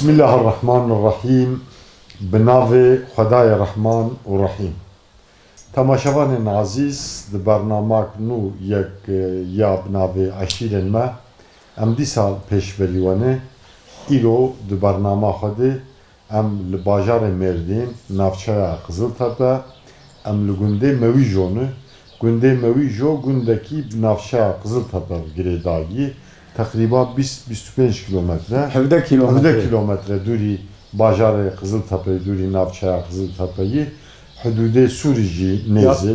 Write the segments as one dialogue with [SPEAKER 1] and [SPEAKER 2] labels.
[SPEAKER 1] Bismillahirrahmanirrahim. Binavê Xwedaya Rehman û Rahîm. Temaşevanên azîz di bernamek nû yek ya binavê eşîrên me em dîsa pêşvelîwanê îro di bernama Xwedê em li bajarê Mêrdîn navçeya Qiziltepe em li gundê Mewîjone gundê Mewîjo gundekî bi navçeya Qiziltepe girêdayî تقریبا 20-25 kilometre 17 kilometre dûrî bajarê Qiziltepe dûrî navçeya Qiziltepe'yî hududê Sûrî jî nêzî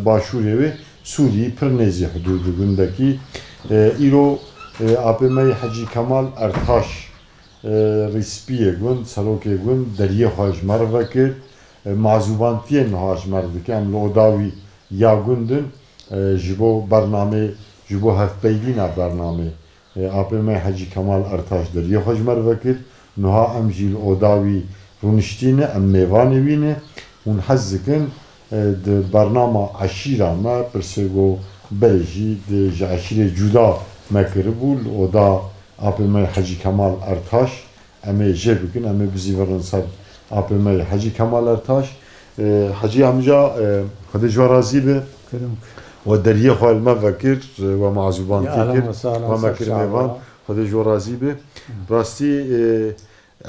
[SPEAKER 1] başûrê wê Sûrî pir nêzî hududî gundekî îro APM'yê Hecî Kemal Ertaş rîspiyê gund serokê gund deriyê xwe ji me re vekir mazûbantiyên niha ji me re dike em li odawî ya gundin ji bo bernamê ji bo hevpeylîna bernamê APM Hecî Kemal Ertaş deriyê xwe ji me re vekir niha em jî li odawî rûniştîne em mêvanê wîne hûn hez dikin di bernama eşîra me pirsê got berê jî ji eşîrê cuda me kiribû li oda APM Hecî Kemal Ertaş em ê jê bikin em ê bizîvirin ser APM Hecî Kemal Ertaş Hecî amca Xwedê ji we razî be و درiyê xwe li me vekir we mazûbantî kir we me kir mêvan Xwedê ji we razî be rastî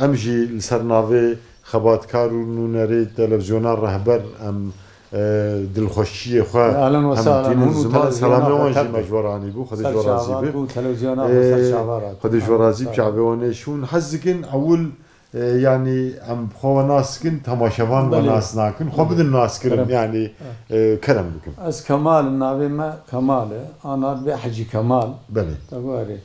[SPEAKER 1] em jî li ser navê xebatkar û nûnerê televizyona rehber em dilxweşiyê xwe hemtînin ziman selamê wan jî me ji we ranîbû Xwedê ji we razî be Xwedê ji we razî bi çavê wan ê şûn hez dikin ewil yani em xwe ve nas dikin temaşevan ve nas nakin xwe bidin nas kirin yani kerem bikin
[SPEAKER 2] Ez Kemal navê me Kemal e ana ve Hecî Kemal
[SPEAKER 1] belê
[SPEAKER 2] tewari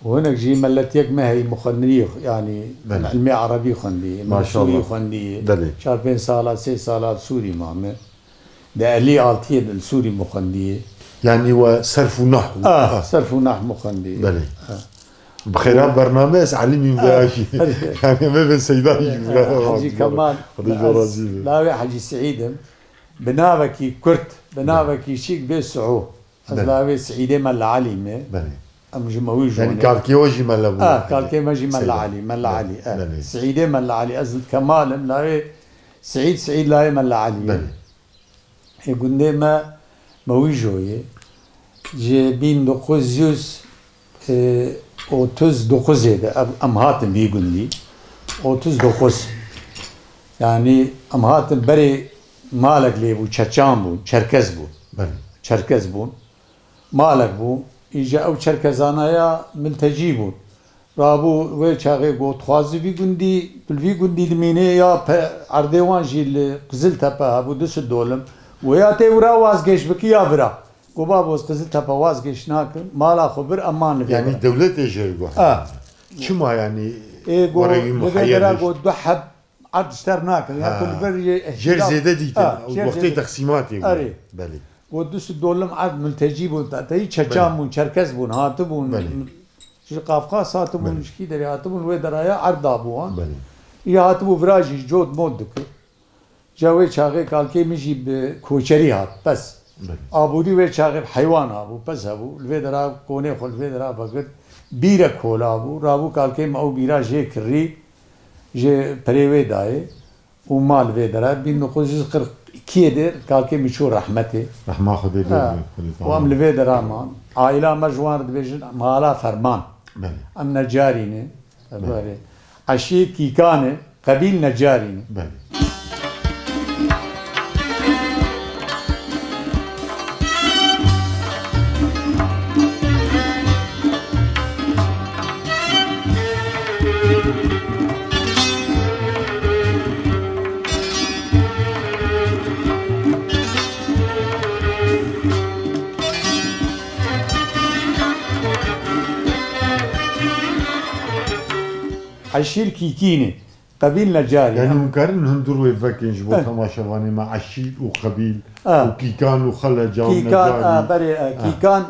[SPEAKER 2] hinek jî melletiyek me heyî mixwendirî yani ilmê Erebî xwendî Sûrî xwendî 4-5 sala 3 sala Sûrî mame di elî altiyê di Sûrî mixwendî
[SPEAKER 1] yani we serf û nahw
[SPEAKER 2] serf û nahw mixwendî
[SPEAKER 1] belê بخيرات برنامج علمي مباشي يعني ما بين سيداي
[SPEAKER 2] حجي كمان لاوي حجي سعيدم بنابكي كرت بنابكي شيك بي سعو لاوي سعيدة ملا علي مي ام جموي جوني
[SPEAKER 1] يعني كالكي وجي ملا بو
[SPEAKER 2] كالكي مجي ملا علي ملا علي سعيدة ملا علي ازل كمال لاوي سعيد لاوي ملا علي يقول ما موي جوي جي بين 39'de em hatin vî gundî 39 yani em hatin berê malek lê bû çeçan bûn çerkez bûn çerkez bûn malek bû îja ew çerkezanaya miltecî bûn rabû wê çaxê got xwazî vî gundî vî gundî dimînê ya erdê wan jî li Qiziltepe hebû du dolim wê ya tê wira wazgeş bikî ya vira Gobabos Qiziltepe vazgeç nakin mala xwe bir eman li
[SPEAKER 1] yani devlet ejeri got çima yani
[SPEAKER 2] muhayyera got du heb erd işler nakin ya kul bir
[SPEAKER 1] jer zêde dîtin wextê teqsîmatê belê
[SPEAKER 2] got du dolim erd miltecî bûn teteyî çeçan bûn çerkez bûn hatibûn ji Qafqas hatibûn ji kî derê hatibûn wê deraya erd dabû wan î hatibû vira jî cod mod dikir ja wê çaxê kalkê min jî bi koçerî hat bes Abudî wê çaxê heywan habû pez hebû li vê dera konê xwe li vê dera vekir bîrek kola bû rabû kalkê me ew bîra jê kirî jê perê wê dayê û ma li vê dera 1942 de kalkê min çû rehmetê
[SPEAKER 1] rehma Xwedê
[SPEAKER 2] û em li vê dera man aîla me ji wan re dibêjin mala ferman em necarî ne eşî kîkan e qebîl necarî ne عشير كيكيني قبيل نجاري
[SPEAKER 1] يعني مكرن هندور ويفكين جبو تماشاواني مع عشير وقبيل وكيكان وخلجا
[SPEAKER 2] كيكان بري كيكان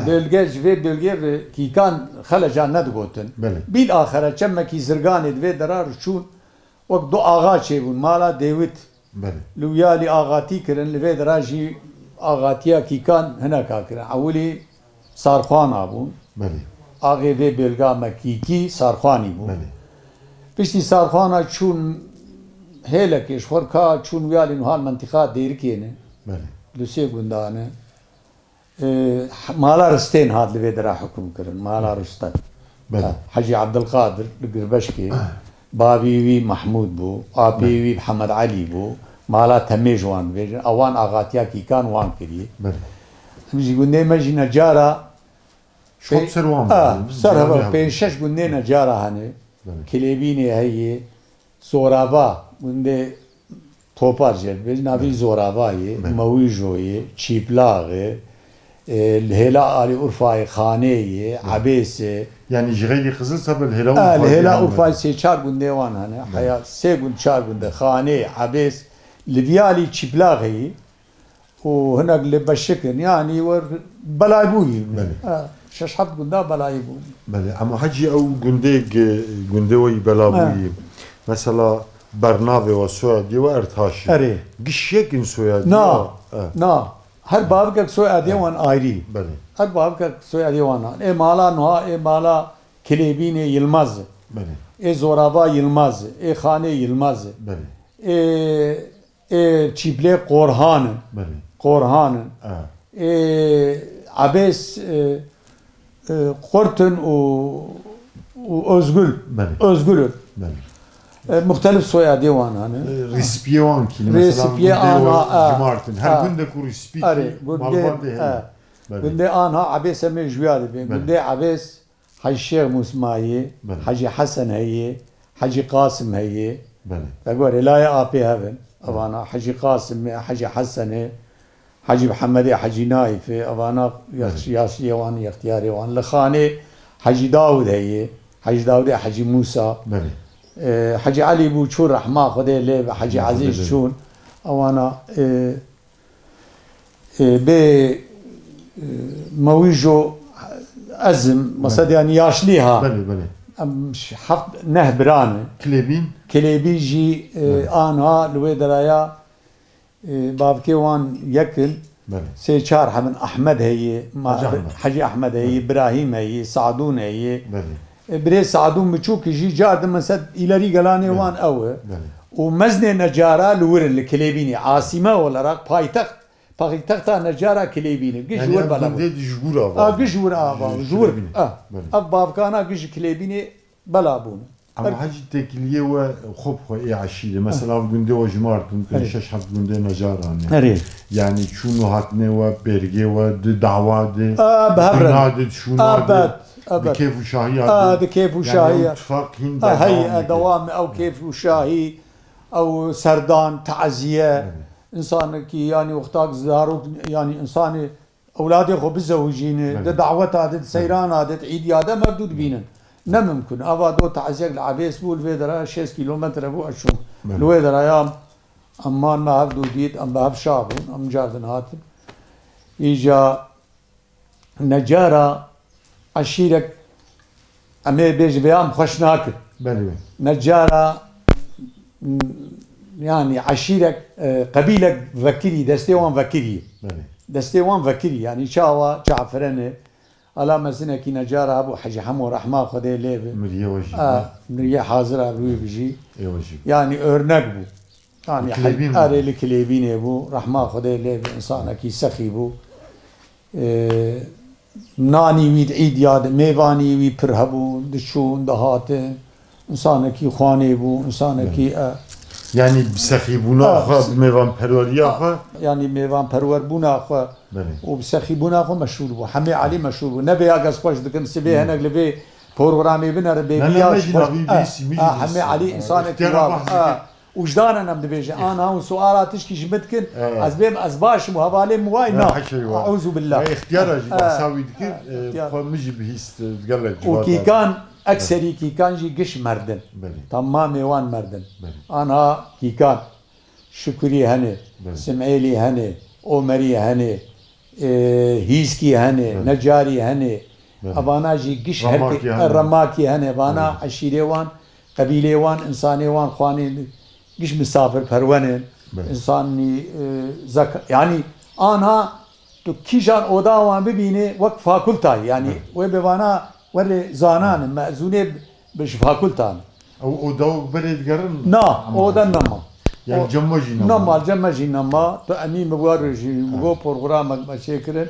[SPEAKER 2] بلغج في بلغير كيكان خلجا ندغوتن بالاخره چمكي زرغاني دوي درار شون وقت دو آغا چيبون مالا ديوت لويالي آغاتي كرن لوي دراجي آغاتيا كيكان هنا كاكرن اولي صارخوان ابون آغێ بێلگا مەکیکی سارخوانی بوو پشتی سارخوانا چوون هێلە کێشخۆرکا چوون ویالی نوهال منتیقا دێرکێنێ لە سێ گوندانە مالا ڕستێن هات لەوێ دەرا حکوم کردن مالا ڕستەن حەجی عەبدولقادر لە گربەشکێ باویوی محمود بوو ئاپێوی محەممەد عەلی بوو مالا تەمێژ وان بێژن ئەوان ئاغاتیاکیکان وان کردی ئەمژی گوندەی مەژی نەجارە سەر هەبە 5-6 گوندەی نەجارە هەنێ کلێبینێ هەیە زۆرابا گوندێ تۆپار ژێر بێژ ناوی زۆرابایە مەوی ژۆیە چیپلاغێ هێلا ئالی ئورفای خانەیە عەبێسێ
[SPEAKER 1] يعني جغيلي خزل سبب
[SPEAKER 2] الهلا أورفاي سيشار قندي وانا هنا حياة سيقول شار قندي خانة عبيس لفيالي تشبلاغي وهنا اللي بشكن يعني ور بلايبوي ششحت قندا بلايبوي
[SPEAKER 1] بله اما حجي او قندوي بلايبوي مثلا برنابه وسعودي وارتاشي قشيكن سعودي
[SPEAKER 2] نا هر بابك سعودي وان ايري
[SPEAKER 1] بله
[SPEAKER 2] هر بابك سعودي وانا اي مالا نها اي مالا كليبيني يلمز
[SPEAKER 1] بله
[SPEAKER 2] اي زورابا يلمز اي خانه يلمز
[SPEAKER 1] بله
[SPEAKER 2] اي تشيبلي قورهان
[SPEAKER 1] بله
[SPEAKER 2] قورهان اي عبيس قرتن وأزغل أزغل مختلف سويا ديوان أنا
[SPEAKER 1] ريسبيوان كي
[SPEAKER 2] ريسبي أنا
[SPEAKER 1] جمارتن هل كندا كو ريسبي
[SPEAKER 2] كندا أنا عبيس أمي جوالي كندا عبيس حاج الشيخ موسمايي حاجي حسن هي حاجي قاسم هي أقول لا يا أبي هذا أنا حاجي قاسم حاجي حسن حاجي محمد حاجي نايف أبانا ياسي وان يختياري وان لخاني حاجي داود هي حاجي داود حاجي موسى حاجي علي بو شون رحمه خدي لي حاجي عزيز شون أوانا ب مويجو أزم مصد يعني ياشليها مش حفظ نهبران كليبي جي أنا لوي درايا بابكي وان يكن سيشار من احمد هي حجي احمد هي ابراهيم هي سعدون هي بري سعدون بتشوك يجي جاد مسد الى قلاني وان او ومزن نجاره لور الكليبيني عاصمه ولا راك بايتخت نجاره كليبيني جور بلا جور ابا جور باب كان جيش كليبيني بلابون
[SPEAKER 1] اما حاجه تكليه وخب اي عشيله مثلا قندي وجمارتن شش حفظ قندي نجاران يعني شنو هاتني وبرجي ودعوه بهبرد شنو كيف وشاهي
[SPEAKER 2] كيف وشاهي
[SPEAKER 1] اتفاق هند
[SPEAKER 2] هي دوام او كيف وشاهي او سردان تعزيه انسان كي يعني وقتاك زاروك يعني انسان اولادي خو بزوجين دعوه هذا سيران هذا عيد هذا مردود بينن نممكن أبا دو تعزيق العبيس بول فيدرا 6 كيلومتر أبو أشوم الويدرا يام أمان ما هبدو ديد أم بهب شابون أم جاردن هاتب إيجا نجارة عشيرك أمي بيج بيام خوشناك نجارة يعني عشيرك قبيلك فكري دستيوان فكري دستيوان فكري يعني شاوا جعفرنه على مسنا كي نجار ابو حجي حمو رحمه خدي ليه
[SPEAKER 1] مريه وجي
[SPEAKER 2] مريه حاضره روي بيجي يعني örnek bu yani areli klebine bu rahma خدي ليه insana ki سخي bu ناني ويد عيد ياد ميواني وي پرهبو دشون دهات insana ki خانه bu insana ki
[SPEAKER 1] يعني بسخي بونا خا ميوان پروريا خا
[SPEAKER 2] يعني ميوان پرور بونا خا وبسخي بونا خا مشهور بو حمي علي مشهور بو نبي اگس خوش دكن سبي هنك لبي بروغرامي بنر بيبيا حمي علي انسان كتاب وجدانا نم دبيج انا وسؤالاتش كي جبتكن از بيم از باش مهوالي مواينا اعوذ بالله
[SPEAKER 1] اختيار بساوي دكن فمجي بهيست تقلق
[SPEAKER 2] وكي كان اكثري كي كان جي قش مردن تمام ميوان مردن انا كي كان شكري هني سمعيلي هني عمري هني هيسكي هني نجاري هني ابانا جي قش الرماكي هني ابانا عشيري وان قبيلي وان انساني وان خواني قش مسافر پرونن انساني زك يعني انا تو كيجان اودا وان ببيني وقت فاكولتاي يعني وبوانا ولی زانان مأذونه بشفا کلتان
[SPEAKER 1] او دو برید گرن
[SPEAKER 2] نا او دا نما
[SPEAKER 1] yani cemma jina
[SPEAKER 2] نما جمع جی نما تو امی مگوار جی مگو پروگرام مشه کرن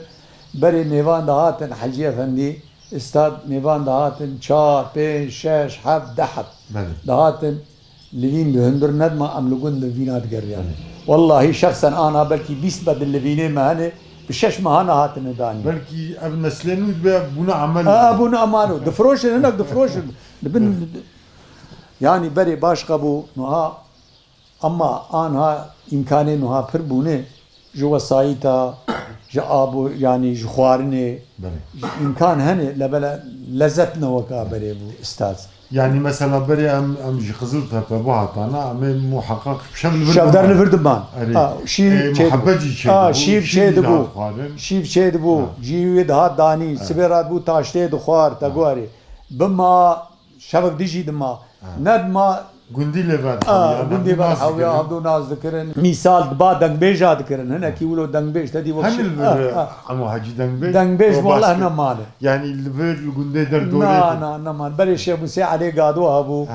[SPEAKER 2] بری میوان دهاتن حجی افندی استاد میوان دهاتن 4 5 6 7 10 دهاتن لوین بهندر ندما املقون لوینات قريان والله شخصا انا بلكي 20 بد اللوينين مهنه بشش مهانه هاتن داني
[SPEAKER 1] بلكي اب نسلين بنا عمل
[SPEAKER 2] ابونا امانو دفروشن هناك دفروشن يعني بري باش قبو نها اما انها امكاني نها فربونه جو وسايتا جابو يعني جخوارني امكان هني لبلا لذتنا وكابري ابو استاذ
[SPEAKER 1] يعني مثلا بري ام جي خزرتها ببعض انا ام محقق بشكل
[SPEAKER 2] شافدار الفردمان شيف
[SPEAKER 1] محبجي شيء
[SPEAKER 2] شيف شيء دبو شيف شيء دبو جي ده داني سبيرات بو تاشته دخوار تغوري بما شبك ديجي دما ندما
[SPEAKER 1] گوندی لباد
[SPEAKER 2] گوندی بر حویا عبدو ناز ذکرن مثال دبا دنگ بیج ذکرن هنا کی ولو دنگ بیج تدی وقت
[SPEAKER 1] اما حاجی دنگ
[SPEAKER 2] بیج والله نمان
[SPEAKER 1] يعني الفير الجندي در دوله
[SPEAKER 2] نا نمان بري شيخ موسى علي قادو ابو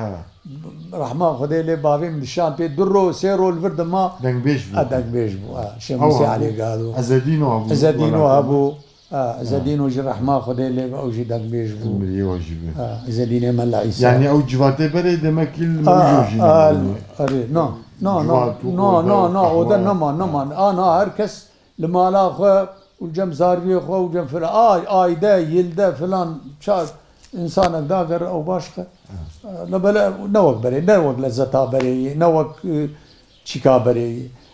[SPEAKER 2] رحمه خدي لي بابي من الشام بي درو سيرو الفرد ما
[SPEAKER 1] دنگ بیج
[SPEAKER 2] بو شيخ موسى علي قادو ازدينو ابو زدينو جي رحمه خدي لي او جي دنگ بیج بو زدينه مال عيسى
[SPEAKER 1] يعني او جواتي بري دمك الموجوجين
[SPEAKER 2] نو ودا نما انا هركس لما لا خو وجم زاربي خو وجم فلان اي ده يلده فلان شاد انسان داغر او باشقه لبلا نوك لزتا بري نوك چيكا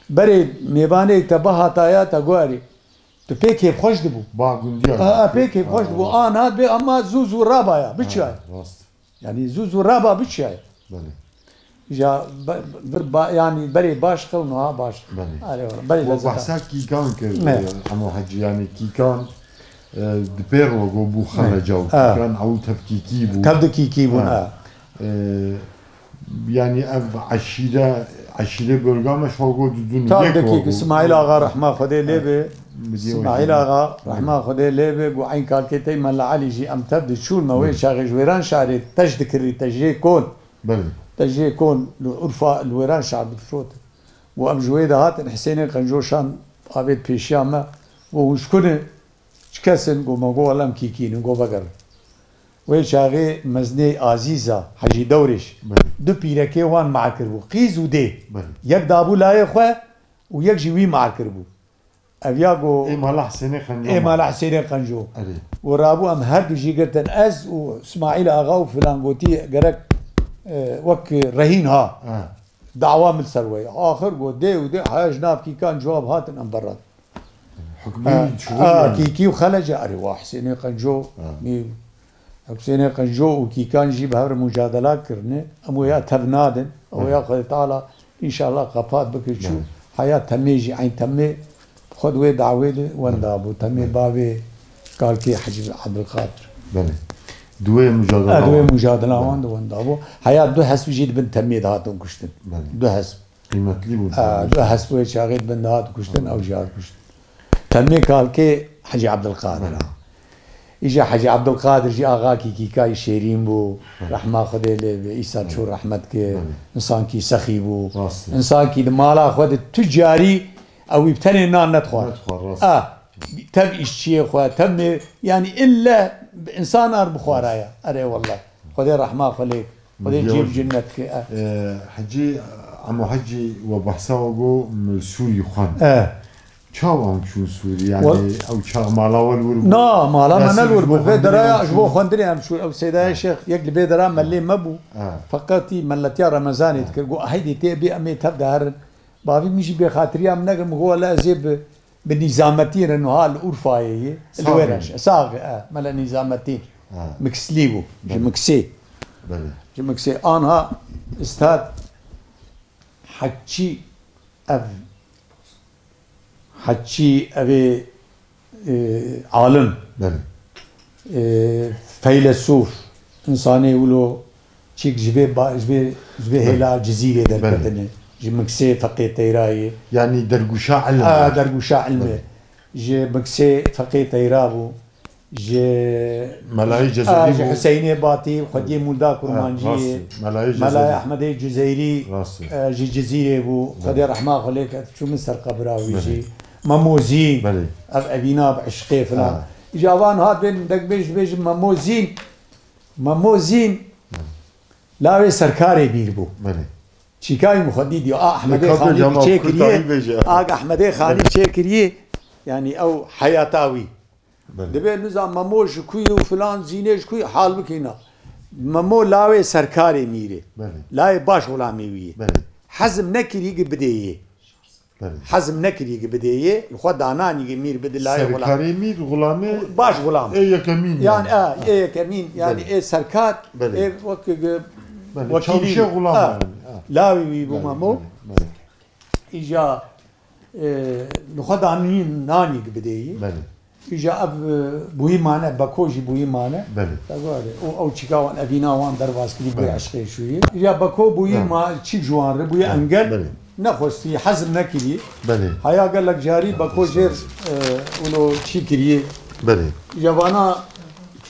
[SPEAKER 2] بري ميباني تبها تايا تغوري تو پێکێ خۆش دەبوو پێکێ خۆش دەبوو ئاات بێ ئەمە زوو زوو ڕابایە بچای ینی زوو زوو ڕابا بچای ینی بەرێ باش خەونها باش
[SPEAKER 1] بەسا کیکان کرد ئەمە حەجیانی کیکان دپێڕۆگۆ بوو خەرەجاوکان ئەو تەفکیکی بوو
[SPEAKER 2] تەبدکیکی بوون
[SPEAKER 1] ینی ئەv عشیرە بەرگامەش هۆگۆ
[SPEAKER 2] دوون اسماعیل ئاغا ڕەحمە خودێ لێبێ اسماعيل آغا رحمه خدي ليبي وعين كالكيتي ملا علي جي ام تبدي شو المويه شاغي جويران شعري تجدكري تجي كون تجي كون العرفه الويران شعر بفروت وام جويده هات حسين قنجوشان قابيت بيشياما وشكون شكسن قو مقو لم كيكين قو بقر وي شاغي مزني عزيزه حجي دورش دو بيركي وان معكربو قيز ودي يك دابو لا يخوا ويك جوي معكربو افياغو مال حسين قنجو ورابو ام هردو جي قرتن از واسماعيل اغا وفلان قوتي قرك وك رهين ها دعوة من سروي اخر قو دي ودي حاج ناب كي كان جواب هاتن ام برات كي وخلج اري حسين قنجو حسين قنجو وكي كان جيب هبر مجادلات كرني امو يا تبنادن او يا قد تعالى ان شاء الله قفات بك شو حياه تميجي عين تمي خود وي دعوه وندا ابو تمي بابي قال كي حجي عبد القادر
[SPEAKER 1] بله دوي
[SPEAKER 2] مجادله وندا ابو حياه دو حسب جيد بن تمي هاتون كشتن دو حسب
[SPEAKER 1] قيمتلي بو
[SPEAKER 2] دو حسب شاغيد بن هات كشتن او جار كشتن تمي قال كي حجي عبد القادر اجى حجي عبد القادر جي اغاكي كي كاي شيرين بو رحمه خدي لي عيسى شور رحمتك انسان كي سخي بو انسان كي مالا خد تجاري او يبتني نان ندخل تب اشي خو تم يعني الا انسان ار بخورايا اري والله خدي رحمه عليك خدي جيب جنتك
[SPEAKER 1] حجي عمو حجي وبحساوغو من سوري خوان چاوام شو سوري يعني او چا مالاول ور
[SPEAKER 2] نا مالا من الور بدرايا جبو خوندري ام شو او سيدا شيخ يقل بدرا ملي مبو فقطي ملتي رمضان تكرغو هيدي تبي امي تبدار بابي مش بخاطري ام نجم هو لا زيب بالنظامتين انه هالأورفاية الورش صاغ مال نظامتين مكسليبو مكسي مكسي انا استاذ حكي ابي عالم فيلسوف انساني ولو تشيك جبي هلا جزيره دركتني جي مكسي فقيه تيراي
[SPEAKER 1] يعني درقوشا علم
[SPEAKER 2] درقوشا علم جي مكسي فقيه تيرابو
[SPEAKER 1] ملاهي جزائري
[SPEAKER 2] حسيني باطي خدي مولدا كرمانجي ملاهي احمدي جزائري جي جزيره بو خدي رحمه خليك شو من سر قبراوي جي ماموزين ابينا بعشقي فلان جوان هات بين دك بيج ماموزين لا سركاري بيربو شيكاي مخديدي احمدي خاني تشيكريه احمدي خاني تشيكريه يعني او حياتاوي دبي نظام ماموش كوي وفلان زينيش كوي حال بكينا مامو لاوي سركاري ميري لاي باش غلامي وي حزم نكري بديه حزم نكري بديه الخد عناني مير بد لاي غلام
[SPEAKER 1] سركاري مير غلامي
[SPEAKER 2] باش غلام
[SPEAKER 1] اي كمين
[SPEAKER 2] يعني اي كمين يعني اي سركار اي
[SPEAKER 1] وكيل غلام
[SPEAKER 2] لاوي بو مامو اجا الخد عناني ناني بديه إجا أب بوي معنا بكوجي بوي معنا أو تشيكاوان أبينا وان درواز كلي بوي عشقي شوية إجا بكو بوي ما تشيك جوان بوي أنجل نخوستي حزم نكلي هيا قال لك جاري بكو جير ولو تشيكريه إجا وانا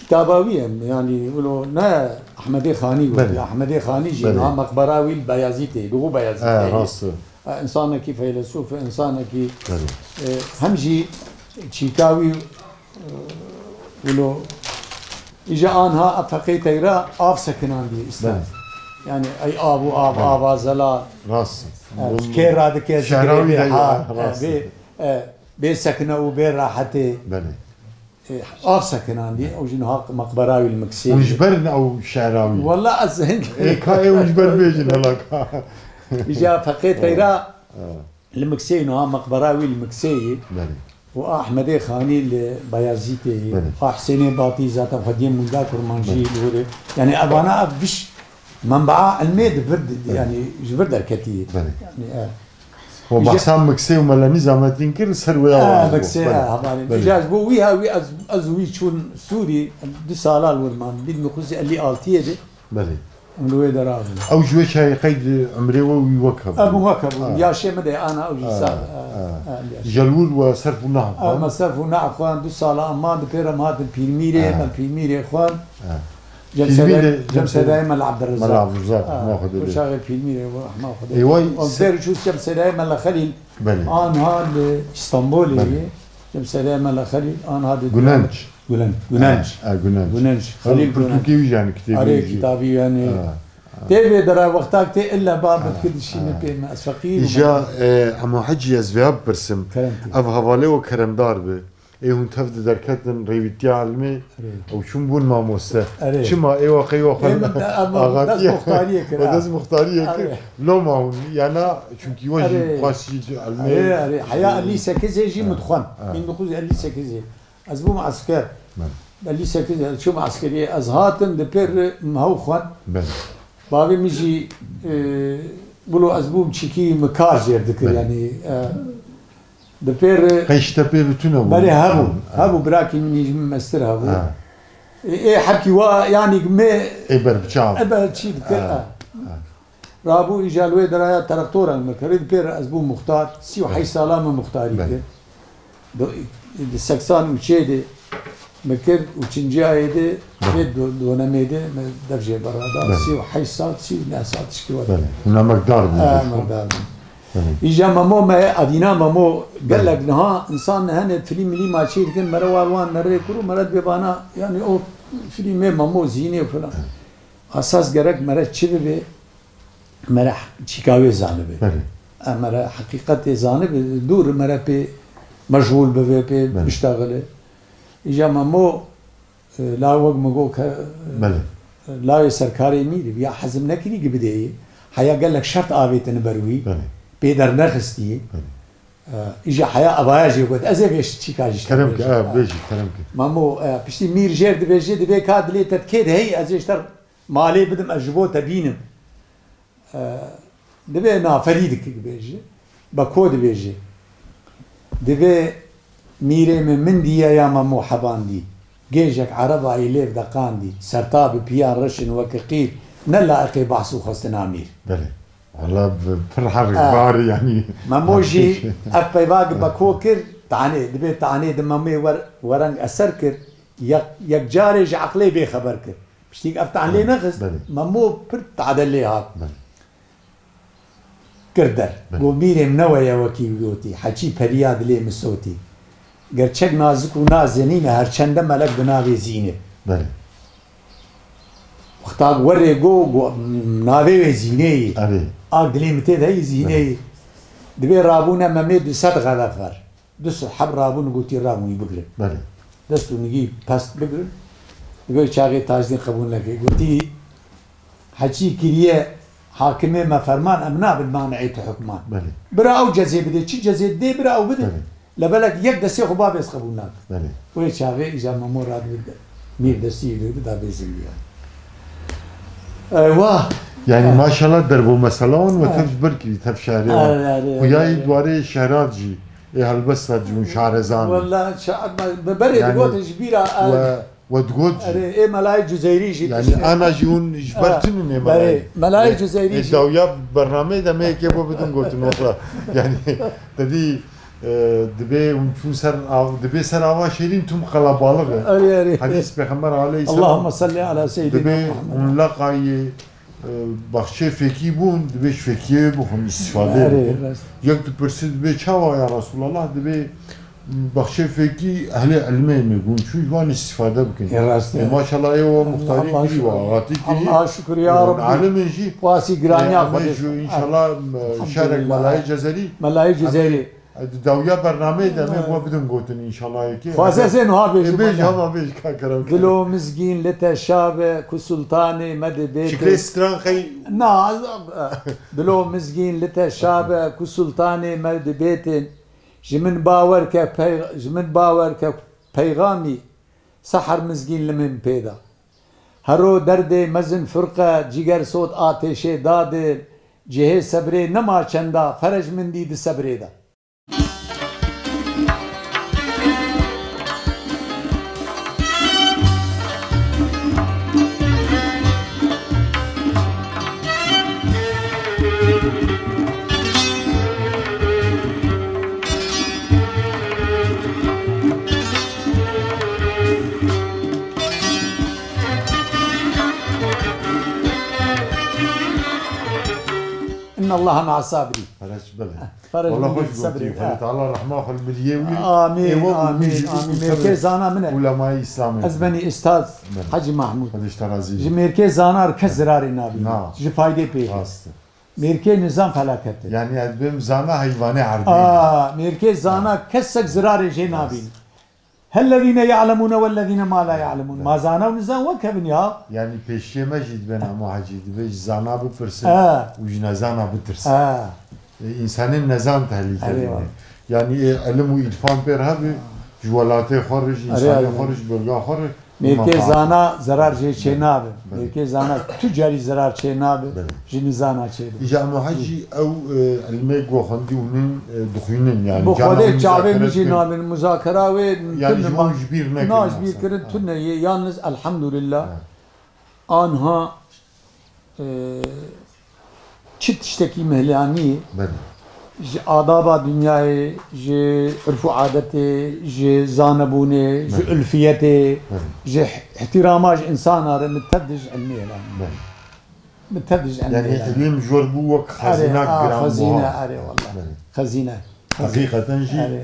[SPEAKER 2] كتاباوي يعني ولو نا أحمدي خاني ولا أحمدي خاني جينا مقبراوي البيازيتي بغو بيازيتي إنسان كي فيلسوف إنسان كي همجي تشيكاوي ولو إجا آنها أفقي تيرا آف سكنان دي إسلام يعني أي آبا زلا
[SPEAKER 1] راس
[SPEAKER 2] كير هذا كير شهراوي بي سكنة وبي راحتي آف سكنان دي أو جنها مقبراوي المكسي
[SPEAKER 1] وجبرن أو شعراوي
[SPEAKER 2] والله أزهن
[SPEAKER 1] كاي وجبر بيجن هلاك
[SPEAKER 2] إجا فقي تيرا المكسي نها مقبراوي المكسي وأحمدي خاني البيازيتي حسيني باطي ذاته خديم مولدا كرمانجي يعني أبانا أبش منبعة الميد فرد يعني جبرد الكتير يعني
[SPEAKER 1] هو بحسام مكسي وملاني زعمتين كل سرويا
[SPEAKER 2] مكسي هباني جاز بو ويها وي أزوي شون سوري دي سالة الورمان بيد مخوزي اللي آلتيه دي ملوي دراب
[SPEAKER 1] أو جوش هاي قيد عمري ويوكب
[SPEAKER 2] أبو وكب يا شيء مدى أنا أو جسال
[SPEAKER 1] جلول وصرف ونعم
[SPEAKER 2] ما صرف ونعم خوان دو سالة أمان دبيرا مهات البيرميري خوان جمسة دائما لعبد الرزاق وشاغل بيرميري ورحمة خدي وغير شو جمسة دائما لخليل أنا هاد اسطنبولي جمسة دائما لخليل أنا هاد جولانج
[SPEAKER 1] خليل برتوكيوي يعني
[SPEAKER 2] كتابي يعني تبي درا وقتك تي الا باب كل شيء من اسفقير
[SPEAKER 1] جا عمو حجي ازواب برسم اف حواله و کرمدار به ای هون تفد درکتن ریویتی علمی او چون بون ماموسته چما ای واقعی واقعی
[SPEAKER 2] آغاتیه
[SPEAKER 1] و دست مختاریه که لو ما هون یعنی چونکی واجی خاصی علمی
[SPEAKER 2] حياة اللي سكزي جي مدخن من نخوز اللي سكزي ازبو معسكر اللي سكزي شو معسكري ازهاتن دبير مهو خن بابي ميجي بلو ازبو تشيكي مكاجر ذكر يعني دبير
[SPEAKER 1] قيشتبي بتونه
[SPEAKER 2] بري هابو براكي من مستر هابو ايه حكي وا يعني ما
[SPEAKER 1] ابر بشام
[SPEAKER 2] ابر شي ذكر رابو اجالوي درايا تركتورا المكريد بير ازبو مختار سيو حي سلامه مختاري دو السكسان وشيدي مكر وشنجاي دي دوناميدي دفجي برادا سيو حي سات سيو ناسات شكوا
[SPEAKER 1] هنا مقدار
[SPEAKER 2] مقدار إجا مامو ما أدينا مامو قال لك نها إنسان هنا فيلم اللي ما شيء كن مروان نرى كرو مرد ببانا يعني أو فيلم مامو زينة وفلان أساس جرك مرد شيء بي مرد شيكاوي زانبه مرد حقيقة زانبه دور مرد بي مشغول بي بيشتغله إجا مامو لا وق مجو لا سركاري ميري بيا حزم نكري جبديه حيا قال لك شرط آبيت نبروي بيدر نخستي إجا حيا أبايجي وقت أزي بيش تشيكاجي
[SPEAKER 1] كلامك بيجي كلامك
[SPEAKER 2] مامو بشتي مير جير دبي كاد لي تتكيد هي أزي اشتر مالي بدم أجبو تبينم دبي نا فريدك بيجي بكود بيجي دبي ميري من ديا يا مامو حباندي جيجك عربا يليف دقاندي سرطاب بيان رشن وكقيل نلاقي بحثو خستنا مير
[SPEAKER 1] بله والله بفرحة كبار يعني
[SPEAKER 2] ماموجي أبي باق بكوكر تعني دبي تعني دمامي ورنج أسركر یک جارج عقلی به خبر کرد پشتیک افتح لی نخست ممو پر تعدل لی هات کردر گو میرم نویا وکی بیوتی حچی پریاد لی مسوتی گرچک نازک و نازنینه هرچنده ملک بناوی زینه وقتا وره گو ناوی زینه آگ دلیمتی ده زینه دبی رابونه ممی 200 غلفر 200 حب رابون گوتی رابونی بگره دستو نگی پست بگره دبی چاقی تاجدین قبول نکه گوتی حچی کریه حاکمه ما فرمان امنا بالمانعیت حکمان برا او جزیه بده چی جزیه ده برا او بده لبلک یک دستی خوبا بیس قبول نکه وی چاقی ایجا ممور راد میر دستی بده بیزیم بیاد واه
[SPEAKER 1] يعني ما شاء الله دربوا مثلا وتفش بركي تف شهري وياي دواري شهرات جي ايه هالبس جون شهرزان
[SPEAKER 2] والله ببرد يعني قوت جبيرة
[SPEAKER 1] ودقوت
[SPEAKER 2] ايه ملاي جزيري جي
[SPEAKER 1] يعني انا جون جبرتني
[SPEAKER 2] ملاي جزيري جي
[SPEAKER 1] الدويا برنامج ده ما كيف بدون قوت نقطة يعني تدي دبي ونشوف سر دبي سر أوا شيرين توم خلابالغ حديث بيغمبر عليه السلام
[SPEAKER 2] اللهم صل على سيدنا
[SPEAKER 1] دبي ونلاقي بخشي فيكي بون دبيش فيكي بهم استفاده يك تبرسد دبي چاوا يا رسول الله دبي بخشي فيكي اهل علمين يقول شو جوان استفاده بكن ما شاء الله ايوه مختارين كري وغاتي كري
[SPEAKER 2] الله شكر يا رب
[SPEAKER 1] عالم يجي
[SPEAKER 2] واسي جرانيا
[SPEAKER 1] ان شاء الله شارك ملاي جزري
[SPEAKER 2] ملاي جزيري
[SPEAKER 1] داويا برنامج ده ما بدون قوتن ان شاء الله يكي
[SPEAKER 2] خواسه زين ها
[SPEAKER 1] بيج هم بيج كرم
[SPEAKER 2] دلو مزگين لتشابه كسلطاني مد بيت
[SPEAKER 1] شكل ستران خي
[SPEAKER 2] نا دلو مزگين لتشابه كسلطاني مد بيت جمن باور ك پیغامي سحر مزگين لمن پیدا هرو درد مزن فرقه جگر صوت آتش داد جه صبر نما چندا فرج من دید صبر دا إن الله مع الصابرين.
[SPEAKER 1] فرج بله.
[SPEAKER 2] فرج
[SPEAKER 1] والله خوش
[SPEAKER 2] الصبرين.
[SPEAKER 1] تعالى رحمه خل باليوي.
[SPEAKER 2] آمين آمين آمين. مركز زانا منه.
[SPEAKER 1] علماء إسلامي.
[SPEAKER 2] أزبني أستاذ حجي محمود.
[SPEAKER 1] خدش ترازي.
[SPEAKER 2] مركز زانا كزرار النبي.
[SPEAKER 1] نعم.
[SPEAKER 2] جفايدة بيه. مركز نظام فلاكته.
[SPEAKER 1] يعني أدبم زانا حيواني عربي.
[SPEAKER 2] مركز زانا كسك زرار جي نبي. هل الذين يعلمون والذين ما لا يعلمون ما زانا ونزان وكبن يا
[SPEAKER 1] يعني بيشي مجد بين أمو حجيد بيش زانا بفرسن وجنزانا بترسن إنسان النزان تهليك يعني علم وإلفان بيرها جوالاتي خرج إنسان خرج بلغا خرج
[SPEAKER 2] مركز زانا زرار جي چناب مركز زانا تجاري زرار چناب جن زانا چه
[SPEAKER 1] إجا أمو حجي أو علمي قوخندي ونن دخينن يعني
[SPEAKER 2] بخوده جاوه مجي نامن مذاكرة و
[SPEAKER 1] يعني جوان جبير نكن
[SPEAKER 2] ناش بير كرن تنه يالنز الحمد لله آنها چه تشتكي مهلاني جي آداب دنياي جي عرف عادتي جي زانبوني جي ألفيتي جي احتراماج إنسان هذا متدج علمي الآن متدج علمي
[SPEAKER 1] يعني علم جوربوك خزينة
[SPEAKER 2] خزينة أري والله خزينة
[SPEAKER 1] حقيقة جي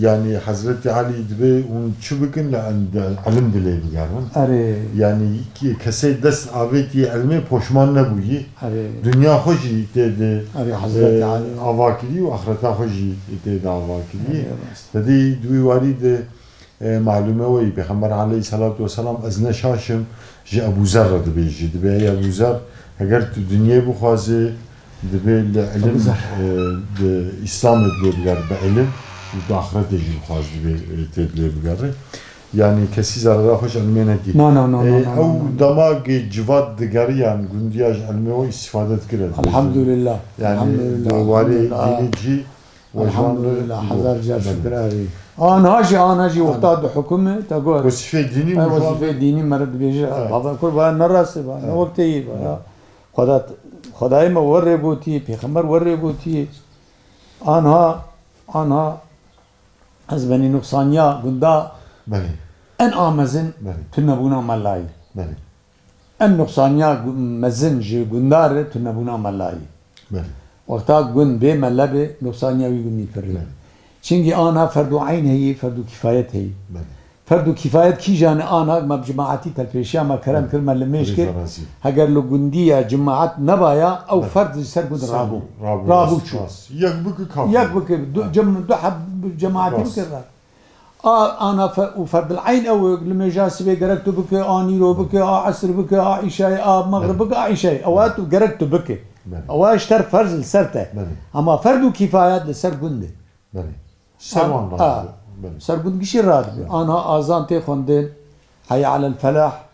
[SPEAKER 1] يعني حضرت علي دبي ونشبكن لعند علم دليل يعني يعني كسي دست عبيتي علمي بوشمان نبوي دنيا خوشي تيد
[SPEAKER 2] حضرت علي
[SPEAKER 1] عواكلي واخرتها خوشي تيد عواكلي تدي دوي وارد معلومه وي بيغمبر عليه الصلاه والسلام ازنا شاشم جي ابو ذر دبي ابو ذر اگر تو دنيا بخوازي دبي العلم الاسلام دبي بعلم داخل تجيب خاص بتدلي بقرة يعني كسي زرارة خوش علمينا دي أو دماغ جواد دقاري يعني قندياج علمي استفادة كده
[SPEAKER 2] الحمد لله
[SPEAKER 1] يعني
[SPEAKER 2] الحمد لله
[SPEAKER 1] واري ديني جي
[SPEAKER 2] الحمد لله حذر جار شكراري أنا هاجي وقتاد حكومة تقول
[SPEAKER 1] وظيفة ديني
[SPEAKER 2] وظيفة ديني مرد بيجي بابا كل بقى نراسي بقى وقتي بقى خداي ما وري بوتي بيخمر وري بوتي أنا از بني نقصانيا قندا ان آمزن تنبونا ملاي ان نقصانيا مزن جي قندار تنبونا ملاي وقتا قن بي ملبه نقصانيا ويقني فرد چنگي آنا فرد عين هي فرد كفاية هي فرد كفاية كي جان آنا ما بجماعتي تلفيشيا ما كرم كلمة لميش كي هگر لو قندية جماعت نبايا او فرد سر قد رابو شو
[SPEAKER 1] يكبك كافي
[SPEAKER 2] يكبك دو حب جماعتي بكر انا وفرد العين او لما جاسي قرقتو بك انيرو بك عصر بك عشاء مغرب بك عشاء اوقات قرقتو بك اوقات اشتر فرز لسرته اما فرد كفايات لسر قنده
[SPEAKER 1] سروان
[SPEAKER 2] سر قند قشي راد انا اذان تي خوندن حي على الفلاح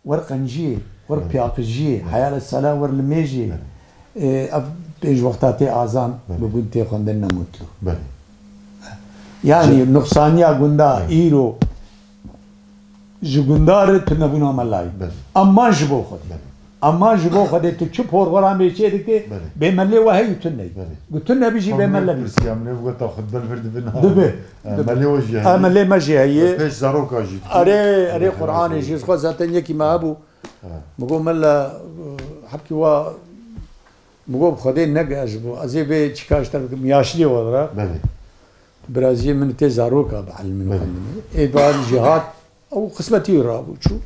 [SPEAKER 2] ورقنجي وربياقجي حي على الصلاه ورلميجي بيج وقتاتي اذان بقول تي خوندن نموتلو يعني نقصانيا قندا ايرو جوندار تنبونا ملاي اما جبو خد اما جبو خد تو چپور ورام بيچه دكه بملي وهي تني قلت لنا بيجي بملي
[SPEAKER 1] بس يا من بغيت تاخذ بالفرد بنهار
[SPEAKER 2] دبي
[SPEAKER 1] ملي وجه
[SPEAKER 2] ملي مجي هي
[SPEAKER 1] بيش زاروكا جيت
[SPEAKER 2] اري قران يجي خو ذاتن يكي ما ابو مقول ملا حكي وا مقول خدين نقاش بو ازي بي چكاش تر مياشلي ورا
[SPEAKER 1] بله
[SPEAKER 2] برازيل من تزاروكا بعلم من ادوار الجهات او قسمتي رابو شو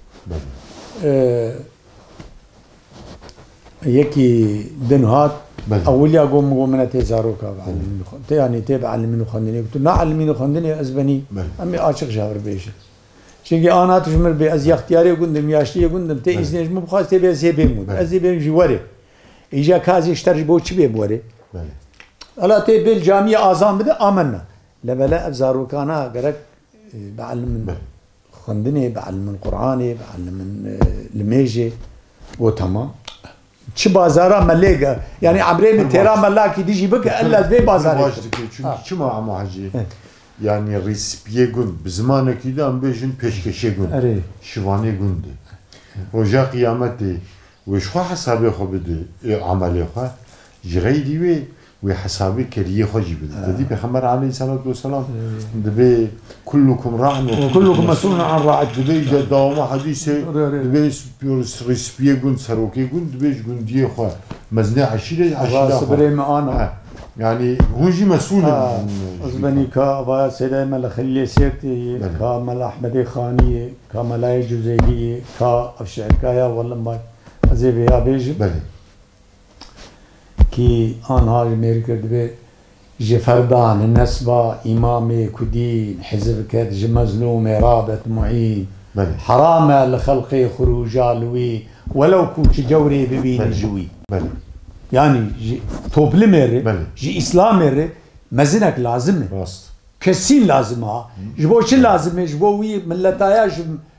[SPEAKER 2] يكي دنهات اوليا قوم من تزاروكا بعلم يعني تبع علمين وخندني قلت لا علمين وخندني ازبني امي عاشق جابر بيش شنقي انا تجمر بازي اختياري قندم ياشلي قندم تي ازنج مو بخاص تبي زي بيمود ازي بيم جواري اجا كازي اشترج بو تشي بيبوري الا تي بالجامعه اذان بده امنا لبلا ابزاروكانا قرك بعلم خندني بعلم القراني بعلم الميجي وتمام چه بازارا ملقا يعني عبرين من تيران ملاكي ديجي بك الا في بازاري
[SPEAKER 1] چه ما عم حاجي يعني ريسبيه قند بزمانك كده ام بيجن پیشکشی قند شواني قند وجا قيامتي وش خو حسابي خو بده عملي خو جري ديوي وحسابي كريه خو جيب دي پیغمبر عليه الصلاه والسلام دبي كلكم راع
[SPEAKER 2] وكلكم مسؤول عن رعيته
[SPEAKER 1] دبي دوام حديثه دبي ريسبيه قند سروكي قند دبي قنديه خو مزني عشيره
[SPEAKER 2] صبري معانا
[SPEAKER 1] يعني هونجي مسؤول
[SPEAKER 2] ازبني كا سيدي ملا خليه سيرتي كا ملا احمدي خاني كا ملا جزيلي كا افشعكايا والله ما ازيبي يا بيجي
[SPEAKER 1] بله
[SPEAKER 2] كي انا امريكا دبي جفردان النسبة امامي كدين حزب كد مظلوم رابط معين
[SPEAKER 1] بله
[SPEAKER 2] حرام لخلقي خروجا لوي ولو كنت جوري ببين جوي
[SPEAKER 1] بله
[SPEAKER 2] يعني توبلي ميري
[SPEAKER 1] بله
[SPEAKER 2] جي اسلام ميري مزنك لازم
[SPEAKER 1] راست
[SPEAKER 2] كسين لازمها جبو شي لازم جبو وي ملتايا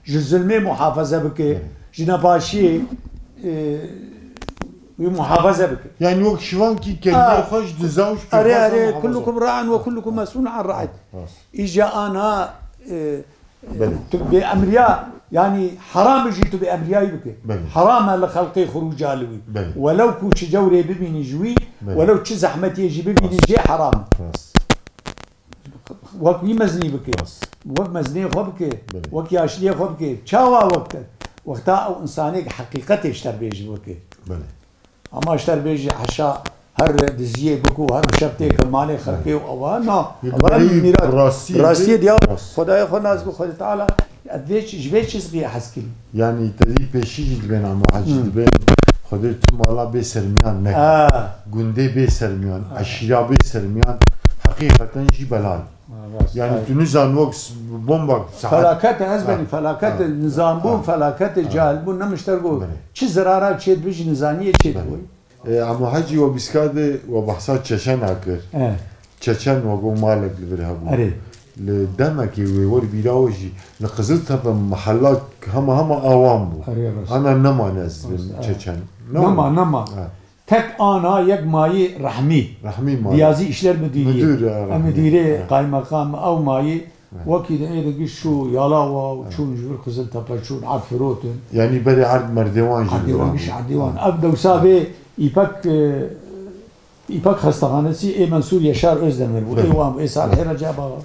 [SPEAKER 2] جو ظلمي محافظه بك جنباشي محافظه بك
[SPEAKER 1] يعني وقت شوان كي كلمه خوش دزاوش
[SPEAKER 2] اري كلكم راع وكلكم مسؤول عن رعيته اجا انا تبي امرياء يعني حرام جيتو بامرياي بك حرام لخلقي خروج علوي ولو كوش جوري ببيني جوي ولو تش زحمتي يجي ببيني جي حرام وقت مزني بك وقت مزني خو بك وقت ياشلي خو بك تشاوا وقتا او انساني حقيقه اشتر بيجي بك اما اشتر بيجي حشا هر دزيه بكو هر شبتي كمالي خركي وانا راسي ديال خداي خو ناس خدای تعالی ادويش جويش صغير حسكي
[SPEAKER 1] يعني تدي بيشي بين عم حاجي بين خدای تو مالا بي سرميان نك غندي بي سرميان اشياء بي سرميان حقيقه جي بلال يعني تونسان وقت بومبا
[SPEAKER 2] فلاكات ازبني فلاكات النظام بون فلاكات الجاهل بون نمشترقو چه زرارات چه بيجي نظاميه چه بوي
[SPEAKER 1] عم حاجي وبسكاد وبحثات تششن اكر تششن وقو مالك لبرهبو لدمك ويور بيراوجي لقزلتها بمحلات هما اوام بو انا نما ناس تششن
[SPEAKER 2] نما تك انا يك ماي رحمي رياضي اشلر مديري قايم مقام او ماي وكيد ايدك شو يالاوا وشو نجبر قزلتها شو عرف روتن
[SPEAKER 1] يعني بدي عرض مردوان
[SPEAKER 2] مش عديوان ابدا وسابي يبك خستغانسي اي منصور يشار ازدمر بو اي وام اي صالح رجابا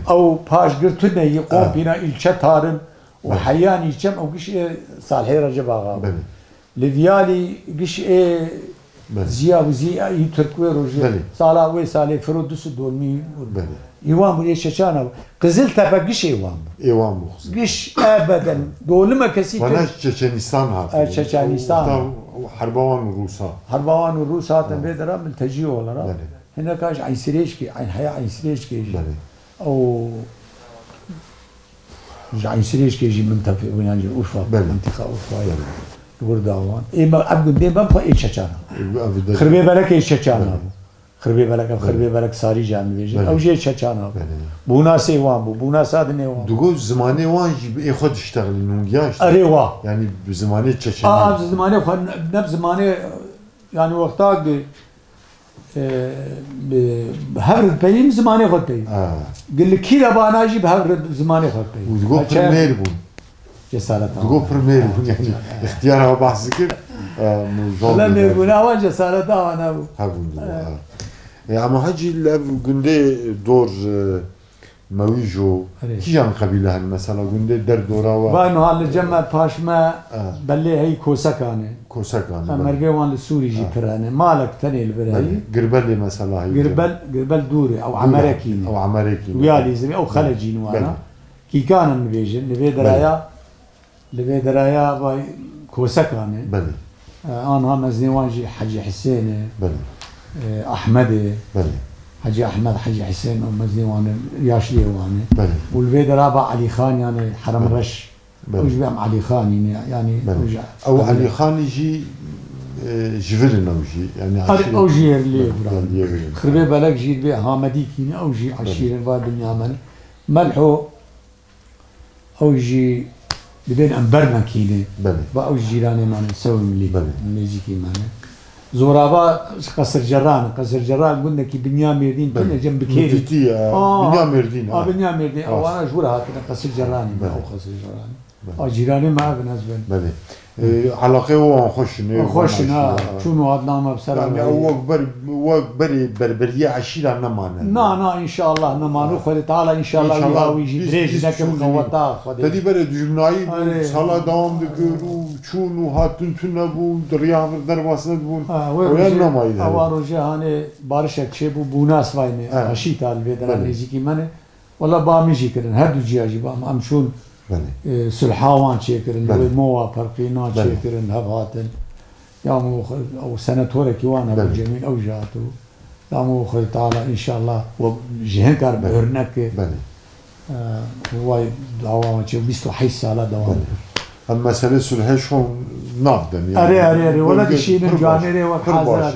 [SPEAKER 2] او باش قرتنا يقوم بنا الشتارن وحياني كم او قش صالح رجب اغا لذيالي قش زيا وزيا يتركوي روجي صالا وي صالح فرودس دولمي يوام ليش شانا قزلت بقش
[SPEAKER 1] يوام
[SPEAKER 2] قش ابدا دولما كسي
[SPEAKER 1] وانا تشيشنستان هات
[SPEAKER 2] تشيشنستان
[SPEAKER 1] حربوان
[SPEAKER 2] والروس هاتن بيدرا ملتجي ولا هنا كاش عين سريشكي عين حياة عين سريشكي او عين سريشكي يجي منتفع يعني أوفا منطقة أوفا ورداوان إيه ما أبغى دين بمخ إيش شجانا خربي بالك إيش شجانا خربي بالك ساري جان بيجي أو شيء شجانا بونا سيوان بونا سادني وان
[SPEAKER 1] دقول زماني وان جيب ياخد يشتغل نونجاش
[SPEAKER 2] أريوا
[SPEAKER 1] يعني بزماني تشجعني
[SPEAKER 2] زماني خد نب زماني يعني وقتها بهبرد بيم زماني خد بيم قل لك كذا باناجي بهبرد زماني خد بيم
[SPEAKER 1] وتقول برمير بون
[SPEAKER 2] جسالة
[SPEAKER 1] تقول برمير بون يعني اختيارها بحث كده
[SPEAKER 2] لا ميربون أول جسالة أنا أبو
[SPEAKER 1] يعني حاجي قندي دور مويجو كي جان قبيلة مثلا قندي در دورا
[SPEAKER 2] بانو هالجمع باش ما بلي هي كوسكانه مرقي وان السوري جي كرانه مالك تاني البراهي
[SPEAKER 1] قربل مثلا هي
[SPEAKER 2] قربل دوري او عمركيني ويالي زي او خلجين وانا كي كان نبي درايا باي كوسكانه
[SPEAKER 1] بلي
[SPEAKER 2] انا مزني وانجي حجي حسين احمد حجي احمد حجي حسين ومزني وانا ياشلي وانا والبيد رابع علي خان يعني حرم رش وجبع علي خان يعني
[SPEAKER 1] او علي خان يجي جفرنا وجي يعني
[SPEAKER 2] او جي اللي خربي بالك جي بي هامدي كيني او جي عشير باب اليمن ملحو او جي بين انبرنا كيني با او جيراني ما نسوي ملي نيجي كي معنا زورابا قصر جران قلنا كي بنيام ميردين كنا جنب كيري
[SPEAKER 1] بنيام ميردين
[SPEAKER 2] بنيام ميردين او انا جورها كنا قصر جراني او قصر جراني جيراني ما بالنسبه
[SPEAKER 1] بلي علاقه هو خوشنا
[SPEAKER 2] شنو هاد نامه بسرعه
[SPEAKER 1] يعني هو بربريه عشيره نمانه
[SPEAKER 2] نا ان شاء الله نمانو خدي تعالى ان شاء الله ويجي دريج نكم خوتا
[SPEAKER 1] تدي بر دجمناي سالا دوام دكرو شنو هاتن تنبو دريا درواسد بون ويا نمايد
[SPEAKER 2] اوارو جهاني بارشك شبو بوناس واينه عشيتا البدر نيجي منه والله بامجي كرن هدو جياجي بام امشون سلحاوان شكرن موا فرقينا شكرن هباتن يا مو او سنه وركي وانا بالجميل او جاتو يا مو تعالى ان شاء الله وجهن كار بهرنك هو دعوه شو بيستو حيس على دوام
[SPEAKER 1] اما سلسل هشون نافدن يعني
[SPEAKER 2] اري ولا شيء نجاني وحاضر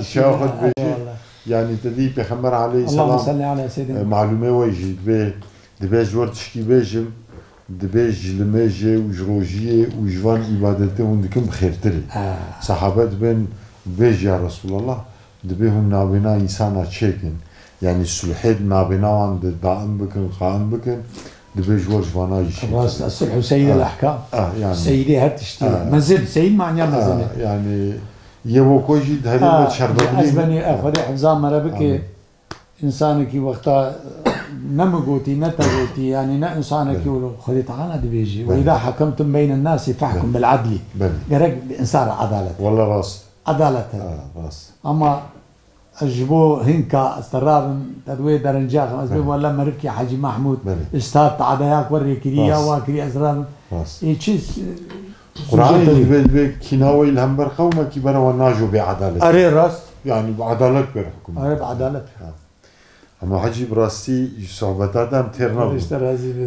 [SPEAKER 1] يعني تدي بخمر عليه السلام
[SPEAKER 2] اللهم صل على سيدنا
[SPEAKER 1] معلومه ويجي دبي جور تشكي بيجم دبي جلماجي وجروجيه وجوان عبادته هندكم بخيرتري صحابه بين بيج يا رسول الله دبي هم نابنا انسان تشيكن يعني السلحيد نابنا عند دائم بكن قائم بكن دبي جور جوانا يشي
[SPEAKER 2] راس الصلح وسيد الاحكام
[SPEAKER 1] يعني
[SPEAKER 2] سيدي هتشتي منزل سيد معناه منزل
[SPEAKER 1] يعني يبوكوجي هذه شربني
[SPEAKER 2] اسبني اخذ حفظان مربك انسانك وقتها نمقوتي نتقوتي يعني نا انسانك ولو خذي تعالى دبيجي واذا حكمتم بين الناس فاحكم بالعدل قرق انسان عداله
[SPEAKER 1] والله راس
[SPEAKER 2] عدالته
[SPEAKER 1] راس
[SPEAKER 2] اما اجبو هنكا استراب تدوي درنجاخ اسبب ولا مركي حاجي محمود استاذ عداياك وري كريا واكري ازرار اي تشيز
[SPEAKER 1] قرآن كيناوي الهمبر قومه كبر وناجو بعداله
[SPEAKER 2] اري راس
[SPEAKER 1] يعني بعدالة برحكم
[SPEAKER 2] اري بعدالة
[SPEAKER 1] اما حجي براستي صحبتات هم ترنا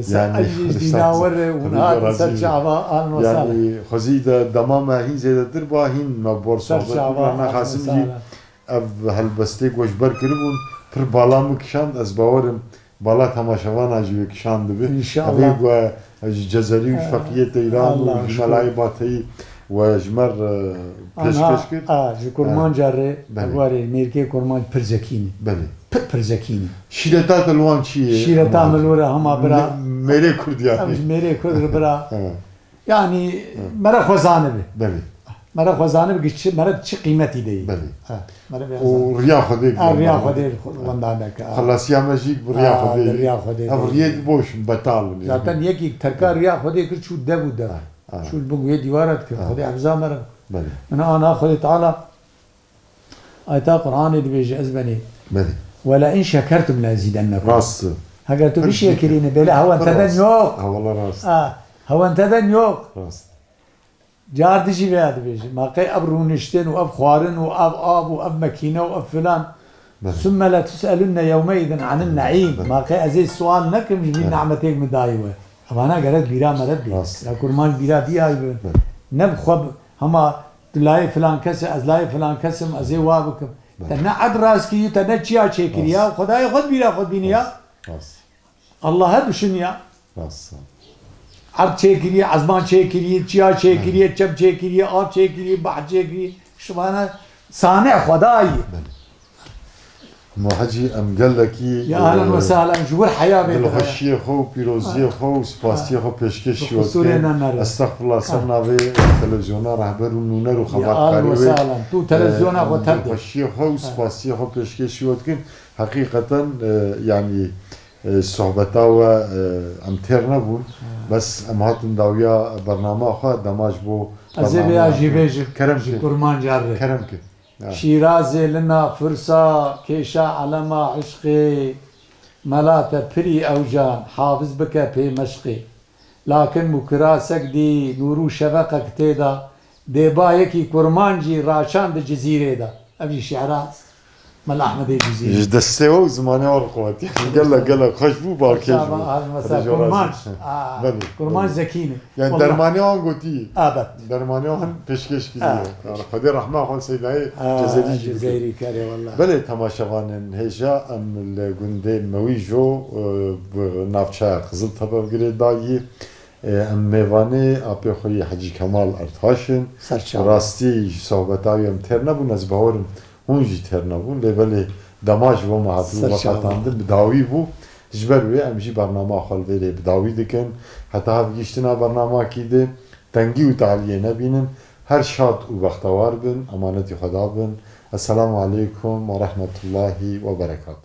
[SPEAKER 2] يعني ديناور ونهار سر شعبا اهلا وسهلا
[SPEAKER 1] يعني خزيد دمامه هين زيد دربا هين مبور صحبت انا خاصم جي اف هالبستيك وجبر كربون پر بالا مكشاند از باورم بالا تماشاوان اجي كشاند به
[SPEAKER 2] ان شاء الله
[SPEAKER 1] جزري وفقيه ايران وملاي باتي وجمر پیشکش کرد
[SPEAKER 2] كرمان جاره اقواري ميركي كرمان پرزكيني
[SPEAKER 1] بله
[SPEAKER 2] پرزكيني
[SPEAKER 1] شيرتات الوان چیه
[SPEAKER 2] شيرتات ملوره هما برا
[SPEAKER 1] میره کرد يعني
[SPEAKER 2] میره کرد برا يعني مرا خوزانه به
[SPEAKER 1] بله
[SPEAKER 2] مرا خزانه بگی مرا چه قیمتی دی
[SPEAKER 1] بله
[SPEAKER 2] مرا
[SPEAKER 1] وريا خديك
[SPEAKER 2] ريا خدي وندانك
[SPEAKER 1] خلاص يا ماجيك بريا خديك
[SPEAKER 2] ريا خدي
[SPEAKER 1] افريد بوش بطال
[SPEAKER 2] zaten yeki terka riya خدي كل شو دبو ده شو البنغوية ديوارات كل خدي حفظها مرة
[SPEAKER 1] بله
[SPEAKER 2] أنا خدي تعالى آيات القرآن اللي بيجي أزبني
[SPEAKER 1] بله
[SPEAKER 2] ولا إن شكرتم لأزيدنكم
[SPEAKER 1] راس
[SPEAKER 2] هكذا تبي شيء كريني بلا هو أنت دن يوق
[SPEAKER 1] والله راس
[SPEAKER 2] هو أنت دن يوق
[SPEAKER 1] راس
[SPEAKER 2] جار تجي بهذا بيجي ما قي أب رونشتين وأب خوارن وأب آب وأب مكينة وأب فلان ثم لا تسألن يومئذ عن النعيم ما قي أزي السؤال نكم جميل نعمتك مدايوة أنا قالت بيرا مرد بي لا كرمان بيرا بيا نبخب هما تلاقي فلان كسم أزلاي فلان كسم أزي وابكم تنا عد راس كي تنا تشيا شكريا وخداي خد بيرا خد بينيا الله هب شنيا عرض شكريا عزمان شكريا تشيا شكريا چب شكريا آب شكريا بعد شكريا شبانا صانع خداي
[SPEAKER 1] ما حجي ام قال لك
[SPEAKER 2] يا اهلا وسهلا جبر حياه بيت
[SPEAKER 1] الخشيه خو بيروزيه خو سباسيه خو بيشكش استغفر الله سمنا في تلفزيون رهبر ونونر وخبر
[SPEAKER 2] يا اهلا وسهلا تو تلفزيون ابو تبدي
[SPEAKER 1] الخشيه خو سباسيه خو بيشكش يوتكن حقيقه يعني صحبتا و امترنا بون بس ام هاتن داويا برنامج خو دماج بو
[SPEAKER 2] ازبي اجيبج كرم كرمان جاره
[SPEAKER 1] كرمك
[SPEAKER 2] شيرازي لنا فرصة كيشا علما عشقي ملاتا بري أوجان حافظ بك في مشقي لكن مكراسك دي نورو شبقك تيدا ديبايكي كرمانجي راشان دي جزيرة دا أبي شعراز مال أحمد الجزيري
[SPEAKER 1] دستيو زماني ورقوات قال لك خش بو باكيج
[SPEAKER 2] كرمانج كرمانج زكيني
[SPEAKER 1] يعني درمانيان قوتي
[SPEAKER 2] ابد
[SPEAKER 1] درمانيان پیشکش کیه خدای رحمه خون سیدای
[SPEAKER 2] جزائري كاري والله
[SPEAKER 1] بله تماشاوان هجا ام الجندي مويجو بنافشا قزل طبق دايي ام میوانه اپی خوی حجی کمال ارتاشن راستی صحبتای ام ترنا بو نزبهورم اونجی ترنا بو لبله دماج و معطل وقتاند بداوی بو جبروی امشی برنامه خالویره بداوی دکن حتی هف گیشتنا برنامه کیده تنگی و تعلیه نبینن هر شاد و بختوار بن امانتی خدا بن السلام علیکم و رحمت الله و برکاته